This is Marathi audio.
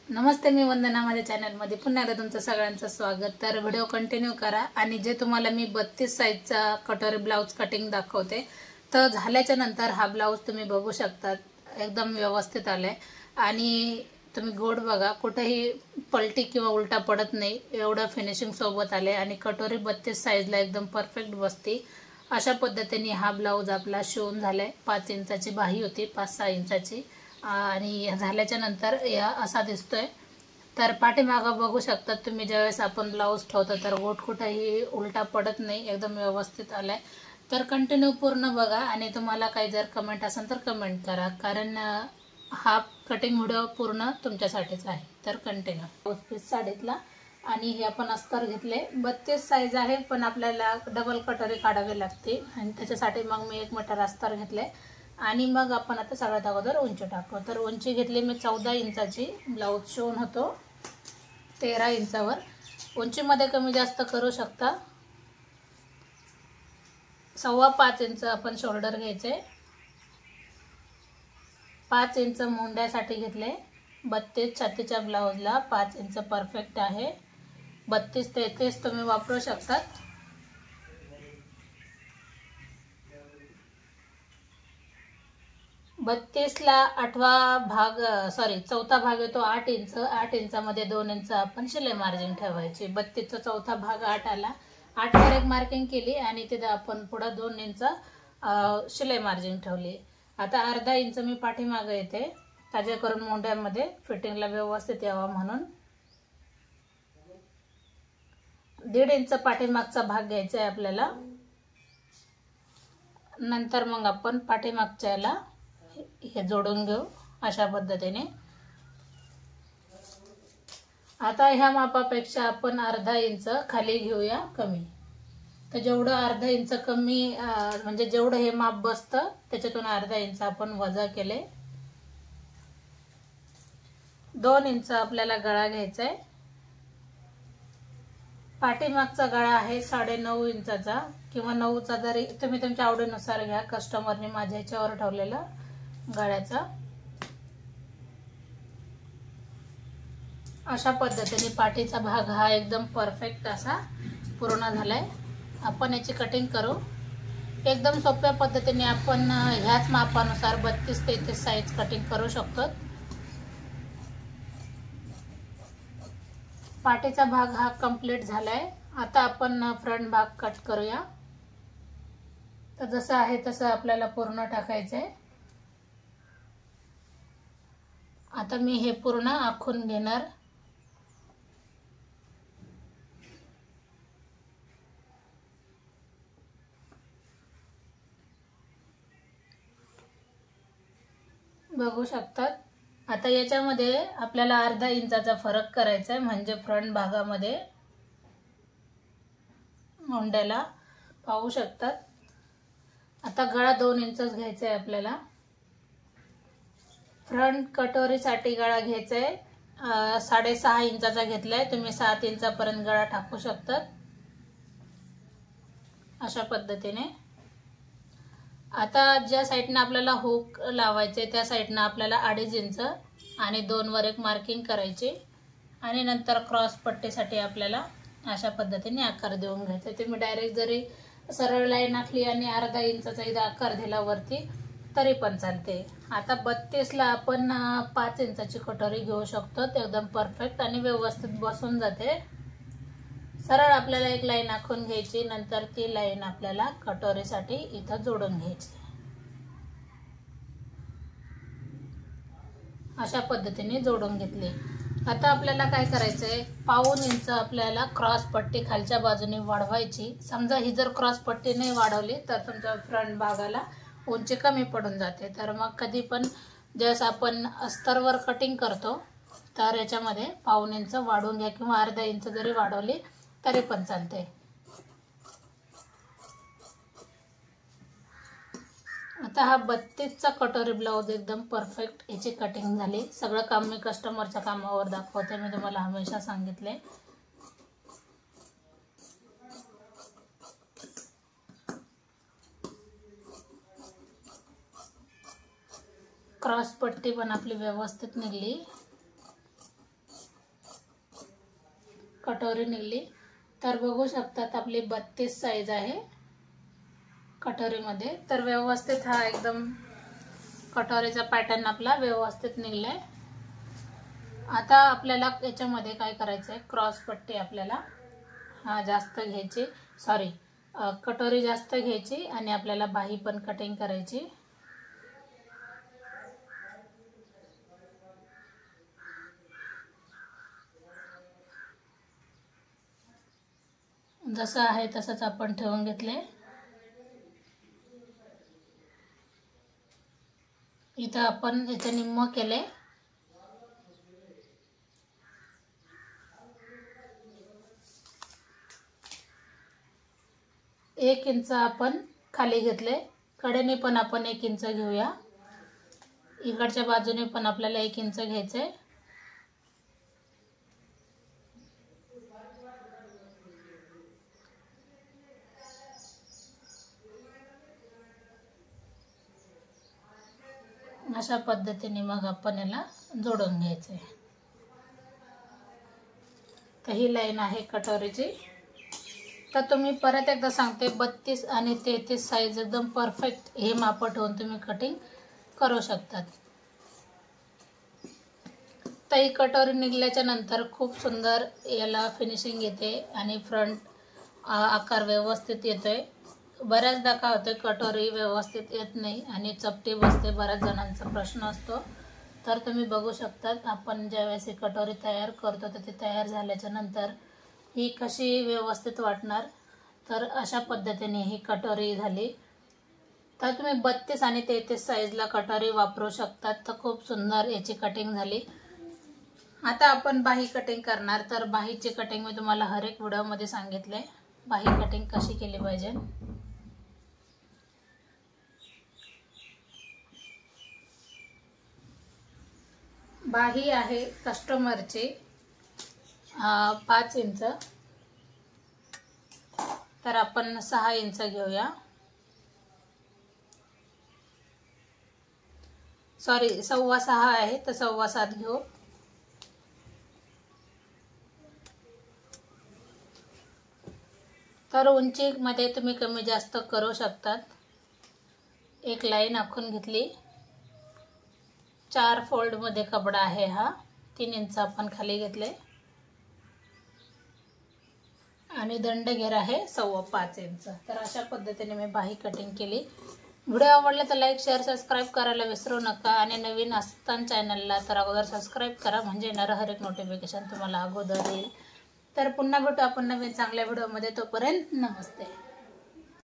नमस्ते, मी वंदना. माझ्या चॅनलमध्ये पुन्हा एकदा तुमचं सगळ्यांचं स्वागत. तर व्हिडिओ कंटिन्यू करा. आणि जे तुम्हाला मी 32 साईजचा कटोरी ब्लाउज कटिंग दाखवते, तर झाल्याच्या नंतर हा ब्लाउज तुम्ही बघू शकता, एकदम व्यवस्थित आलाय. आणि तुम्ही गोड बघा, कुठेही पलटी किंवा उलटा पडत नाही, एवढं फिनिशिंग सोबत आले. आणि कटोरी 32 साईजला एकदम परफेक्ट बसती. अशा पद्धतीने हा ब्लाउज आपला शिवून झालाय. 5 इंचाची बाही होती, 5-6 इंचाची. आणि झाल्याच्या नंतर या असा दिसतोय. तर पाठीमागं बघू शकता तुम्ही, ज्यावेळेस आपण ब्लाऊज ठेवतो तर गोट कुठेही उलटा पडत नाही, एकदम व्यवस्थित आलाय. तर कंटिन्यू पूर्ण बघा. आणि तुम्हाला काही जर कमेंट असेल तर कमेंट करा, कारण हा कटिंग व्हिडिओ पूर्ण तुमच्यासाठीच आहे. तर कंटिन्यू. Blouse piece साडीतला. आणि हे आपण अस्तर घेतले. 32 साईज आहे, पण आपल्याला डबल कटोरी काढावी लागते, आणि त्याच्यासाठी मग मी 1 मीटर अस्तर घेतले. आणि मग आपण आता सगळ्यात अगोदर उंची टाकू. तर उंची घेतली मी 14 इंचाची. ब्लाऊज शिवून होतो 13 इंचावर. उंचीमध्ये कमी जास्त करू शकता. 5.25 इंच आपण शोल्डर घ्यायचे. 5 इंच मुंड्यासाठी घेतले. 32-36च्या ब्लाऊजला 5 इंच परफेक्ट आहे. 32-33 तुम्ही वापरू शकता. 32ला 8वा भाग, चौथा भाग येतो 8 इंच. 8 इंचामध्ये 2 इंच आपण शिलाई मार्जिन ठेवायची. 32चा चौथा भाग 8 आला. 8 वर एक मार्किंग केली आणि तिथे आपण पुढे 2 इंच शिलाई मार्जिन ठेवली. आता अर्धा इंच मी पाठीमागे येते, ताजे करून मोंड्यामध्ये फिटिंगला व्यवस्थित यावं म्हणून. 1.5 इंच पाठीमागचा भाग घ्यायचा आहे आपल्याला. नंतर मग आपण पाठीमागच्याला हे जोडून घेऊ अशा पद्धतीने. आता ह्या मापापेक्षा आपण अर्धा इंच खाली घेऊया कमी. तर जेवढं अर्धा इंच कमी, म्हणजे जेवढं हे माप बसतं त्याच्यातून अर्धा इंच आपण वजा केले. 2 इंच आपल्याला गळा घ्यायचा आहे. पाठीमागचा गळा आहे 9.5 इंचाचा किंवा 9चा, जरी तुम्ही तुमच्या आवडीनुसार घ्या. कस्टमरने माझ्या ह्याच्यावर ठेवलेला गळ्याचा. अशा पद्धतीने पाठीचा भाग हा एकदम परफेक्ट असा पूर्ण झालाय. आपण याची कटिंग करू. एकदम सोप्या पद्धतीने आपण ह्याच मापानुसार 32-33 साईज कटिंग करू शकतो. पाठीचा भाग हा कंप्लीट झालाय. आता आपण फ्रंट भाग कट करूया. तर जसं आहे तसं आपल्याला पूर्ण टाकायचंय. आता मी हे पूर्ण आखून घेणार. बघू शकतात. आता याच्यामध्ये आपल्याला अर्धा इंचाचा फरक करायचा आहे, म्हणजे फ्रंट भागामध्ये मोंड्याला पाहू शकतात. आता गळा 2 इंचच घ्यायचा आहे आपल्याला. फ्रंट कटोरीसाठी गळा घ्यायचा आहे 6.5 इंचाचा घेतलाय. तुम्ही 7 इंचापर्यंत गळा टाकू शकतात अशा पद्धतीने. आता ज्या साईडने आपल्याला हुक लावायचे त्या साईडने आपल्याला 2.5 इंच आणि 2 वर एक मार्किंग करायची. आणि नंतर क्रॉस पट्टीसाठी आपल्याला अशा पद्धतीने आकार देऊन घ्यायचा. तुम्ही डायरेक्ट जरी सरळ लाईन आखली आणि अर्धा इंचाचा इथं आकार दिला वरती तरी पण चालते. आता 32ला आपण 5 इंचाची कटोरी घेऊ शकतो. ते एकदम परफेक्ट आणि व्यवस्थित बसून जाते. सरळ आपल्याला एक लाईन आखून घ्यायची, नंतर ती लाईन आपल्याला कटोरीसाठी इथं जोडून घ्यायची. अशा पद्धतीने जोडून घेतली. आता आपल्याला काय करायचंय, 1.5 इंच आपल्याला क्रॉस पट्टी खालच्या बाजूने वाढवायची. समजा ही जर क्रॉस पट्टी नाही वाढवली तर तुमच्या फ्रंट भागाला उंची कमी पडून जाते. तर मग कधी पण ज्यावेळेस आपण अस्तरवर कटिंग करतो तर याच्यामध्ये 1.5 इंच वाढवून घ्या, किंवा अर्धा इंच जरी वाढवली तरी पण चालते. आता हा 32चा कटोरी ब्लाउज एकदम परफेक्ट याची कटिंग झाली. सगळं काम मी कस्टमरच्या कामावर दाखवते, मी तुम्हाला हमेशा सांगितले. क्रॉस पट्टी पण आपली व्यवस्थित निघली. कटोरी निघली. तर बघू शकतात आपली 32 साईज आहे कटोरीमध्ये. तर व्यवस्थित हा एकदम कटोरीचा पॅटर्न आपला व्यवस्थित निघलाय. आता आपल्याला याच्यामध्ये काय करायचं आहे, क्रॉस पट्टी आपल्याला जास्त घ्यायची, सॉरी कटोरी जास्त घ्यायची आणि आपल्याला बाही पण कटिंग करायची. जसं आहे तसंच आपण ठेवून घेतले. इथं आपण याचं निम्म केले. एक इंच आपण खाली घेतले. कडेने पण आपण 1 इंच घेऊया. इकडच्या बाजूने पण आपल्याला 1 इंच घ्यायचंय. अशा पद्धतीने मग आपण याला जोडून घ्यायचंय. तर ही लाईन आहे कटोरीची. तर तुम्ही परत एकदा सांगते, 32 आणि 33 साईज एकदम परफेक्ट हे माप ठेवून तुम्ही कटिंग करू शकतात. तर ही कटोरी निघल्याच्या नंतर खूप सुंदर याला फिनिशिंग येते आणि फ्रंट आकार व्यवस्थित येतोय. बऱ्याचदा काय होतं, कटोरी व्यवस्थित येत नाही आणि चपटी बसते, बऱ्याच जणांचा प्रश्न असतो. तर तुम्ही बघू शकतात आपण ज्यावेळेस ही कटोरी तयार करतो तर ती तयार झाल्याच्या नंतर ही कशी व्यवस्थित वाटणार. तर अशा पद्धतीने ही कटोरी झाली. तर तुम्ही 32 आणि 33 साईजला कटोरी वापरू शकतात. तर खूप सुंदर याची कटिंग झाली. आता आपण बाही कटिंग करणार. तर बाहीची कटिंग मी तुम्हाला हर एक व्हिडिओमध्ये सांगितले, बाही कटिंग कशी केली पाहिजे. बाही आहे कस्टमरची 5 इंच. तर आपण 6 इंच घेऊया, सॉरी 6.25 आहे तर 6.25 घेऊ. तर उंचीमध्ये तुम्ही कमी जास्त करू शकतात. एक लाईन आखून घेतली. 4 फोल्डमध्ये कपडा आहे हा. 3 इंच आपण खाली घेतले आणि दंड घेर आहे 5.25 इंच. तर अशा पद्धतीने मी बाही कटिंग केली. व्हिडिओ आवडला तर लाईक, शेअर, सबस्क्राईब करायला विसरू नका. आणि नवीन असताना चॅनलला तर अगोदर सबस्क्राईब करा, म्हणजे येणारं हर एक नोटिफिकेशन तुम्हाला अगोदर येईल. तर पुन्हा भेटू आपण नवीन चांगल्या व्हिडिओमध्ये. तोपर्यंत नमस्ते.